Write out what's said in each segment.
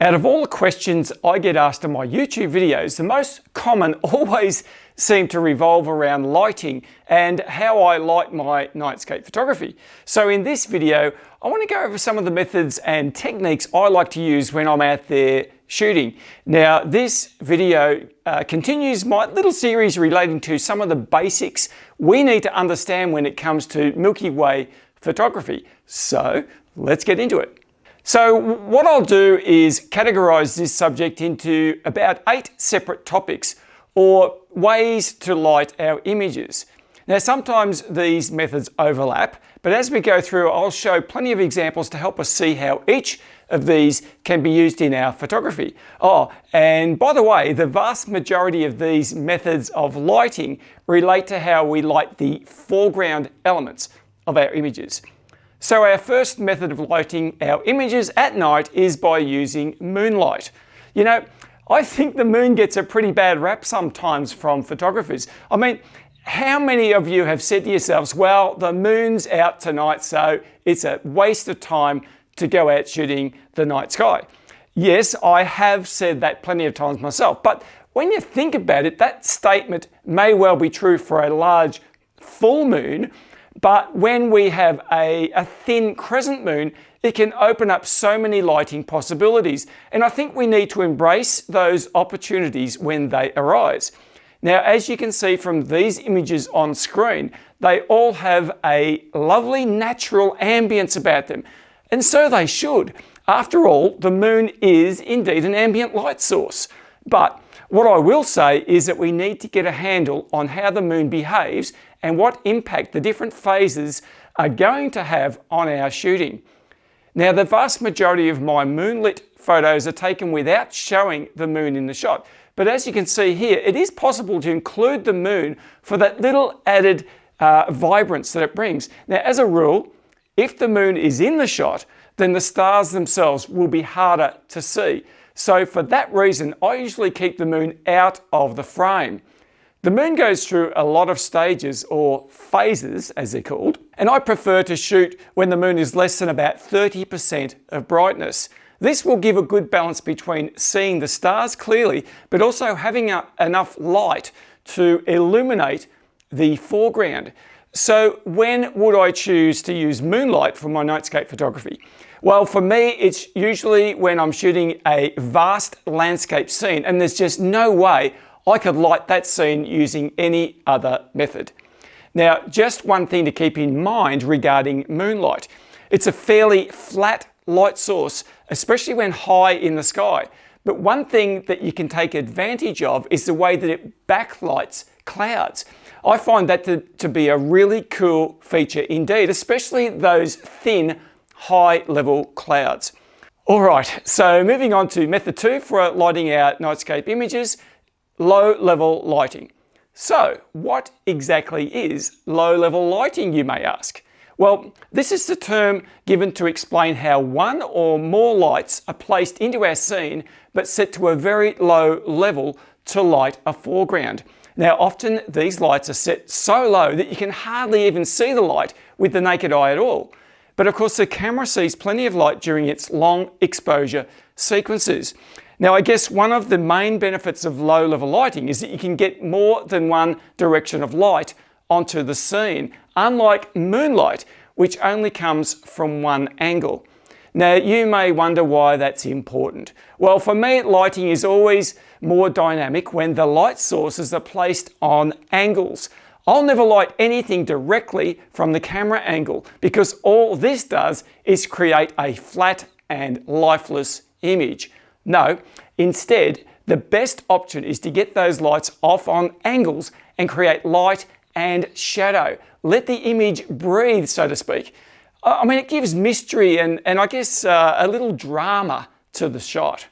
Out of all the questions I get asked in my YouTube videos, the most common always seem to revolve around lighting and how I light my nightscape photography. So in this video, I want to go over some of the methods and techniques I like to use when I'm out there shooting. Now, this video continues my little series relating to some of the basics we need to understand when it comes to Milky Way photography. So let's get into it. So what I'll do is categorize this subject into about 8 separate topics or ways to light our images. Now, sometimes these methods overlap, but as we go through, I'll show plenty of examples to help us see how each of these can be used in our photography. Oh, and by the way, the vast majority of these methods of lighting relate to how we light the foreground elements of our images. So our first method of lighting our images at night is by using moonlight. You know, I think the moon gets a pretty bad rap sometimes from photographers. I mean, how many of you have said to yourselves, well, the moon's out tonight, so it's a waste of time to go out shooting the night sky? Yes, I have said that plenty of times myself, but when you think about it, that statement may well be true for a large full moon, but when we have a thin crescent moon, it can open up so many lighting possibilities. And I think we need to embrace those opportunities when they arise. Now, as you can see from these images on screen, they all have a lovely natural ambience about them. And so they should. After all, the moon is indeed an ambient light source. But what I will say is that we need to get a handle on how the moon behaves and what impact the different phases are going to have on our shooting. Now, the vast majority of my moonlit photos are taken without showing the moon in the shot. But as you can see here, it is possible to include the moon for that little added vibrance that it brings. Now, as a rule, if the moon is in the shot, then the stars themselves will be harder to see. So for that reason, I usually keep the moon out of the frame. The moon goes through a lot of stages, or phases as they're called, and I prefer to shoot when the moon is less than about 30% of brightness. This will give a good balance between seeing the stars clearly, but also having enough light to illuminate the foreground. So when would I choose to use moonlight for my nightscape photography? Well, for me, it's usually when I'm shooting a vast landscape scene and there's just no way I could light that scene using any other method. Now, just one thing to keep in mind regarding moonlight. It's a fairly flat light source, especially when high in the sky. But one thing that you can take advantage of is the way that it backlights clouds. I find that to be a really cool feature indeed, especially those thin, high-level clouds. All right, so moving on to method 2 for lighting our nightscape images, low-level lighting. So, what exactly is low-level lighting, you may ask? Well, this is the term given to explain how one or more lights are placed into our scene, but set to a very low level to light a foreground. Now, often these lights are set so low that you can hardly even see the light with the naked eye at all. But of course, the camera sees plenty of light during its long exposure sequences. Now, I guess one of the main benefits of low-level lighting is that you can get more than one direction of light onto the scene, unlike moonlight, which only comes from one angle. Now, you may wonder why that's important. Well, for me, lighting is always more dynamic when the light sources are placed on angles. I'll never light anything directly from the camera angle because all this does is create a flat and lifeless image. No, instead, the best option is to get those lights off on angles and create light and shadow. Let the image breathe, so to speak. I mean, it gives mystery and I guess a little drama to the shot.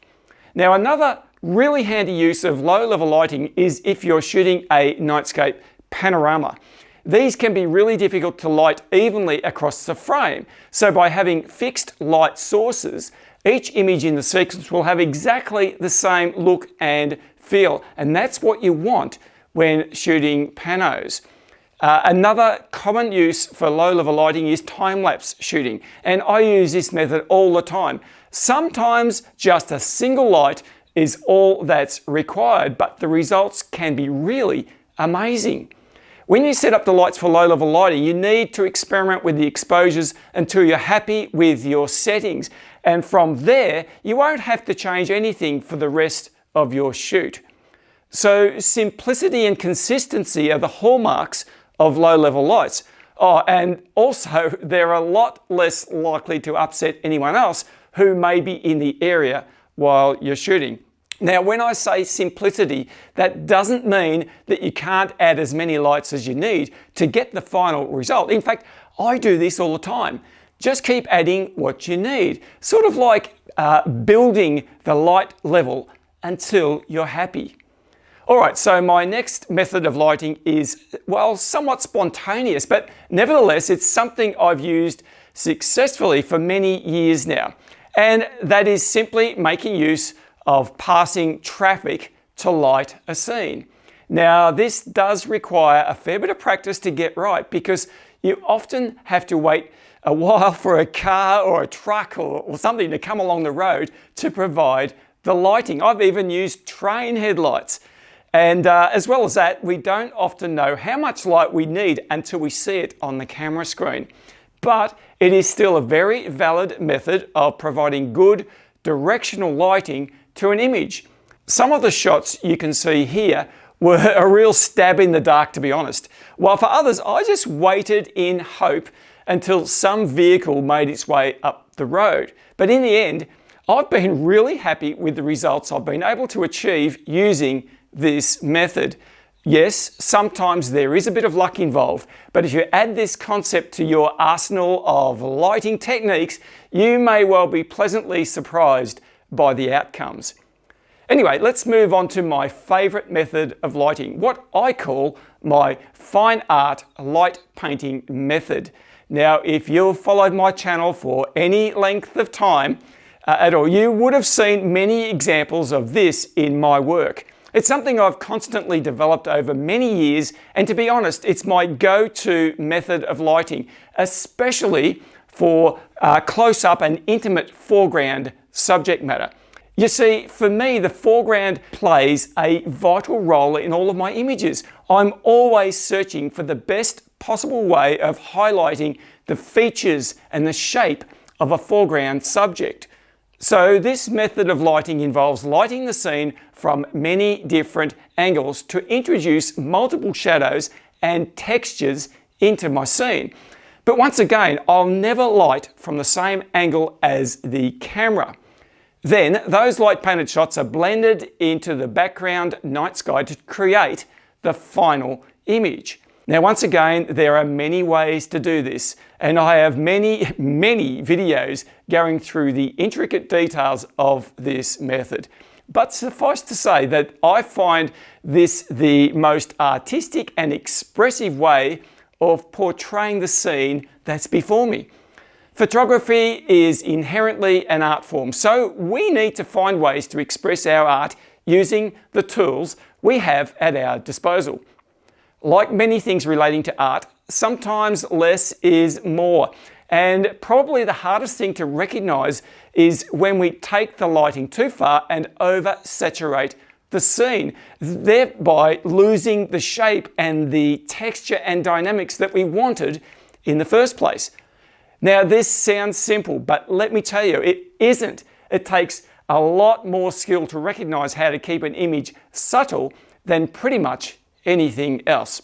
Now, another really handy use of low-level lighting is if you're shooting a nightscape panorama. These can be really difficult to light evenly across the frame. So by having fixed light sources, each image in the sequence will have exactly the same look and feel. And that's what you want when shooting panos. Another common use for low-level lighting is time-lapse shooting, and I use this method all the time. Sometimes just a single light is all that's required, but the results can be really amazing. When you set up the lights for low-level lighting, you need to experiment with the exposures until you're happy with your settings. And from there, you won't have to change anything for the rest of your shoot. So simplicity and consistency are the hallmarks of low-level lights. Oh, and also they're a lot less likely to upset anyone else who may be in the area while you're shooting. Now, when I say simplicity, that doesn't mean that you can't add as many lights as you need to get the final result. In fact, I do this all the time. Just keep adding what you need, sort of like building the light level until you're happy. All right, so my next method of lighting is, well, somewhat spontaneous, but nevertheless, it's something I've used successfully for many years now. And that is simply making use of passing traffic to light a scene. Now, this does require a fair bit of practice to get right because you often have to wait a while for a car or a truck or something to come along the road to provide the lighting. I've even used train headlights. And as well as that, we don't often know how much light we need until we see it on the camera screen. But it is still a very valid method of providing good directional lighting to an image. Some of the shots you can see here were a real stab in the dark, to be honest. While for others, I just waited in hope until some vehicle made its way up the road. But in the end, I've been really happy with the results I've been able to achieve using this method. Yes, sometimes there is a bit of luck involved, but if you add this concept to your arsenal of lighting techniques, you may well be pleasantly surprised by the outcomes. Anyway, let's move on to my favorite method of lighting, what I call my fine art light painting method. Now, if you've followed my channel for any length of time at all, you would have seen many examples of this in my work. It's something I've constantly developed over many years, and to be honest, it's my go-to method of lighting, especially for close-up and intimate foreground subject matter. You see, for me, the foreground plays a vital role in all of my images. I'm always searching for the best possible way of highlighting the features and the shape of a foreground subject. So this method of lighting involves lighting the scene from many different angles to introduce multiple shadows and textures into my scene. But once again, I'll never light from the same angle as the camera. Then those light painted shots are blended into the background night sky to create the final image. Now, once again, there are many ways to do this, and I have many videos going through the intricate details of this method. But suffice to say that I find this the most artistic and expressive way of portraying the scene that's before me. Photography is inherently an art form, so we need to find ways to express our art using the tools we have at our disposal. Like many things relating to art, sometimes less is more. And probably the hardest thing to recognize is when we take the lighting too far and oversaturate the scene, thereby losing the shape and the texture and dynamics that we wanted in the first place. Now, this sounds simple, but let me tell you, it isn't. It takes a lot more skill to recognize how to keep an image subtle than pretty much anything else.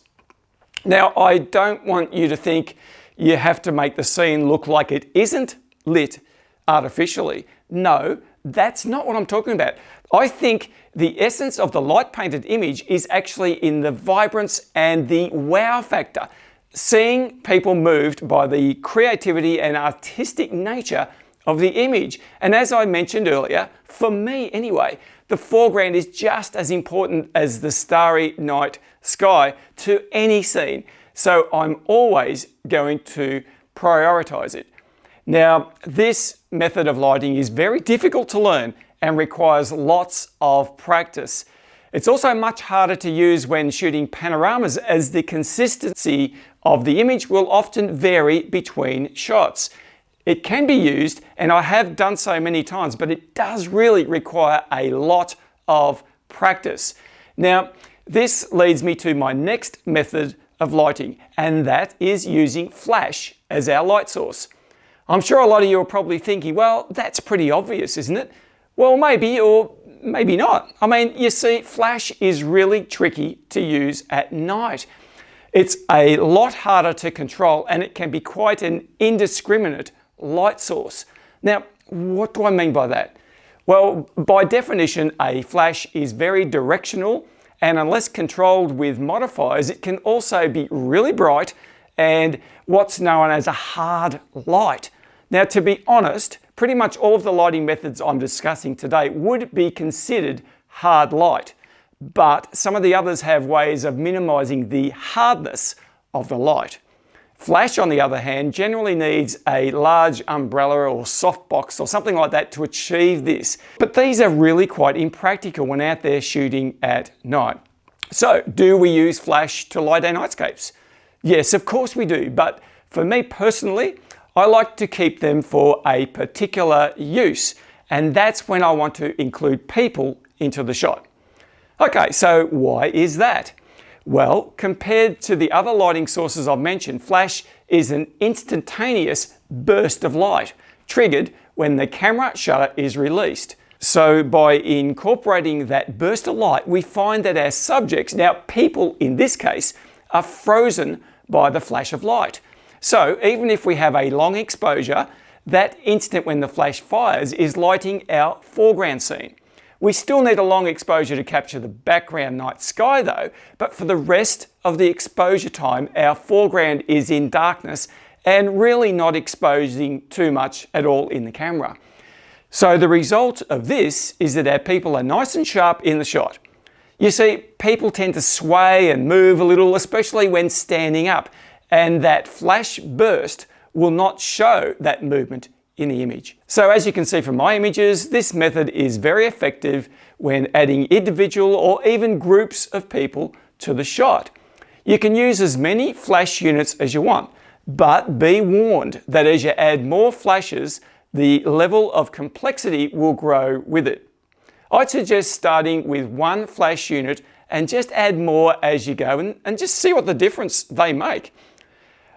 Now, I don't want you to think you have to make the scene look like it isn't lit artificially. No, that's not what I'm talking about. I think the essence of the light painted image is actually in the vibrance and the wow factor. Seeing people moved by the creativity and artistic nature of the image. And as I mentioned earlier, for me anyway, the foreground is just as important as the starry night sky to any scene. So I'm always going to prioritize it. Now, this method of lighting is very difficult to learn and requires lots of practice. It's also much harder to use when shooting panoramas, as the consistency of the image will often vary between shots. It can be used, and I have done so many times, but it does really require a lot of practice. Now, this leads me to my next method of lighting, and that is using flash as our light source. I'm sure a lot of you are probably thinking, well, that's pretty obvious, isn't it? Well, maybe, or maybe not. I mean, you see, flash is really tricky to use at night. It's a lot harder to control, and it can be quite an indiscriminate light source. Now, what do I mean by that? Well, by definition, a flash is very directional, and unless controlled with modifiers, it can also be really bright and what's known as a hard light. Now, to be honest, pretty much all of the lighting methods I'm discussing today would be considered hard light, but some of the others have ways of minimizing the hardness of the light. Flash, on the other hand, generally needs a large umbrella or softbox or something like that to achieve this. But these are really quite impractical when out there shooting at night. So, do we use flash to light our nightscapes? Yes, of course we do, but for me personally, I like to keep them for a particular use, and that's when I want to include people into the shot. Okay, so why is that? Well, compared to the other lighting sources I've mentioned, flash is an instantaneous burst of light, triggered when the camera shutter is released. So by incorporating that burst of light, we find that our subjects, now people in this case, are frozen by the flash of light. So even if we have a long exposure, that instant when the flash fires is lighting our foreground scene. We still need a long exposure to capture the background night sky though, but for the rest of the exposure time, our foreground is in darkness and really not exposing too much at all in the camera. So the result of this is that our people are nice and sharp in the shot. You see, people tend to sway and move a little, especially when standing up, and that flash burst will not show that movement in the image. So as you can see from my images, this method is very effective when adding individual or even groups of people to the shot. You can use as many flash units as you want, but be warned that as you add more flashes, the level of complexity will grow with it. I'd suggest starting with one flash unit and just add more as you go and just see what the difference they make.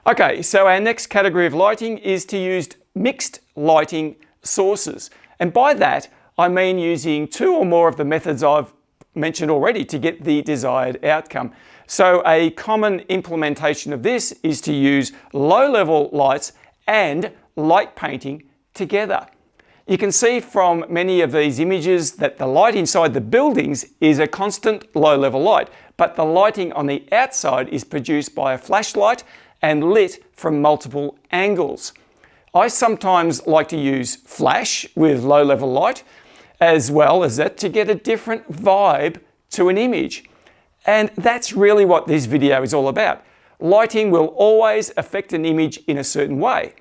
Okay, so our next category of lighting is to use mixed lighting sources. And by that, I mean using two or more of the methods I've mentioned already to get the desired outcome. So a common implementation of this is to use low-level lights and light painting together. You can see from many of these images that the light inside the buildings is a constant low-level light, but the lighting on the outside is produced by a flashlight and lit from multiple angles. I sometimes like to use flash with low-level light as well as that to get a different vibe to an image. And that's really what this video is all about. Lighting will always affect an image in a certain way,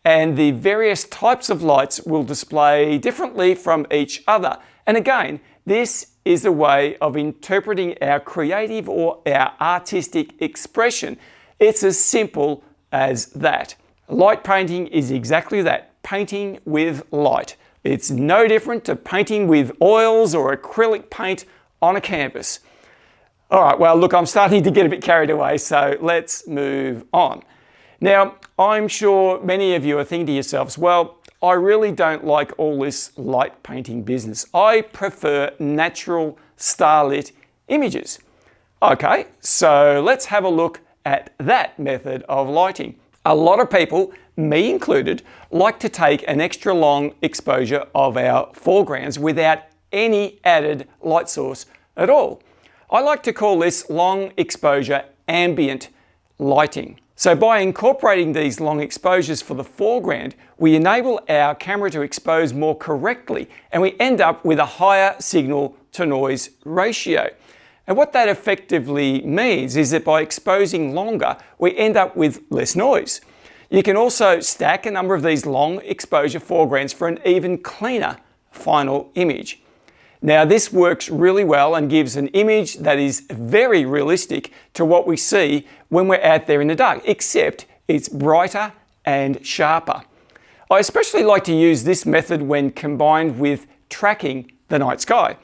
and the various types of lights will display differently from each other. And again, this is a way of interpreting our creative or our artistic expression. It's as simple as that. Light painting is exactly that, painting with light. It's no different to painting with oils or acrylic paint on a canvas. All right, well, look, I'm starting to get a bit carried away, so let's move on. Now, I'm sure many of you are thinking to yourselves, well, I really don't like all this light painting business. I prefer natural starlit images. Okay, so let's have a look at that method of lighting. A lot of people, me included, like to take an extra long exposure of our foregrounds without any added light source at all. I like to call this long exposure ambient lighting. So by incorporating these long exposures for the foreground, we enable our camera to expose more correctly, and we end up with a higher signal to noise ratio. And what that effectively means is that by exposing longer, we end up with less noise. You can also stack a number of these long exposure foregrounds for an even cleaner final image. Now this works really well and gives an image that is very realistic to what we see when we're out there in the dark, except it's brighter and sharper. I especially like to use this method when combined with tracking the night sky.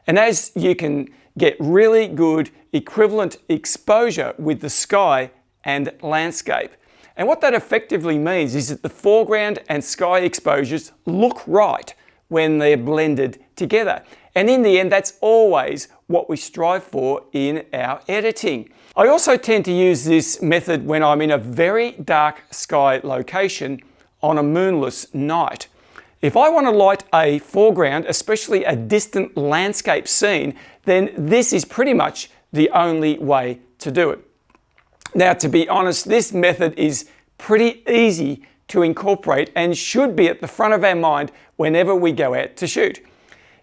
And as you can get really good equivalent exposure with the sky and landscape. And what that effectively means is that the foreground and sky exposures look right when they're blended together. And in the end, that's always what we strive for in our editing. I also tend to use this method when I'm in a very dark sky location on a moonless night. If I want to light a foreground, especially a distant landscape scene, then this is pretty much the only way to do it. Now, to be honest, this method is pretty easy to incorporate and should be at the front of our mind whenever we go out to shoot.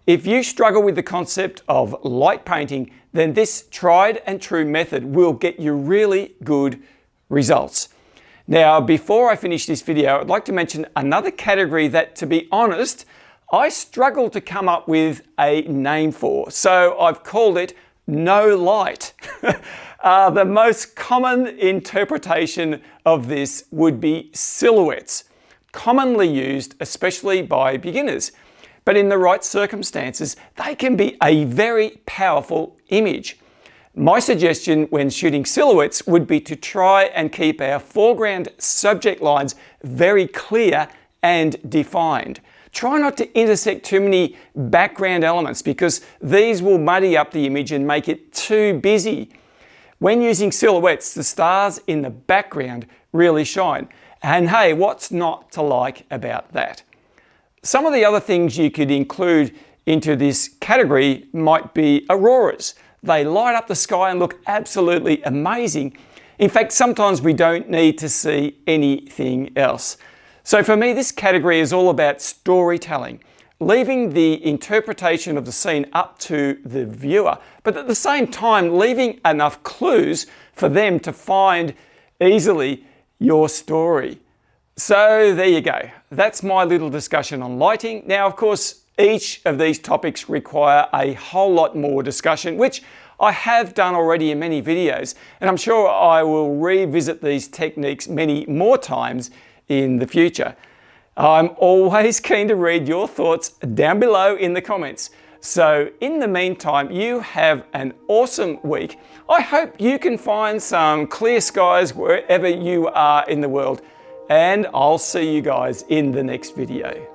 If you struggle with the concept of light painting, then this tried and true method will get you really good results. Now, before I finish this video, I'd like to mention another category that, to be honest, I struggle to come up with a name for. So I've called it no light. The most common interpretation of this would be silhouettes, commonly used especially by beginners. But in the right circumstances, they can be a very powerful image. My suggestion when shooting silhouettes would be to try and keep our foreground subject lines very clear and defined. Try not to intersect too many background elements because these will muddy up the image and make it too busy. When using silhouettes, the stars in the background really shine. And hey, what's not to like about that? Some of the other things you could include into this category might be auroras. They light up the sky and look absolutely amazing. In fact, sometimes we don't need to see anything else. So for me, this category is all about storytelling, leaving the interpretation of the scene up to the viewer, but at the same time, leaving enough clues for them to find easily your story. So there you go. That's my little discussion on lighting. Now, of course, each of these topics require a whole lot more discussion, which I have done already in many videos, and I'm sure I will revisit these techniques many more times in the future. I'm always keen to read your thoughts down below in the comments. So in the meantime, you have an awesome week. I hope you can find some clear skies wherever you are in the world, and I'll see you guys in the next video.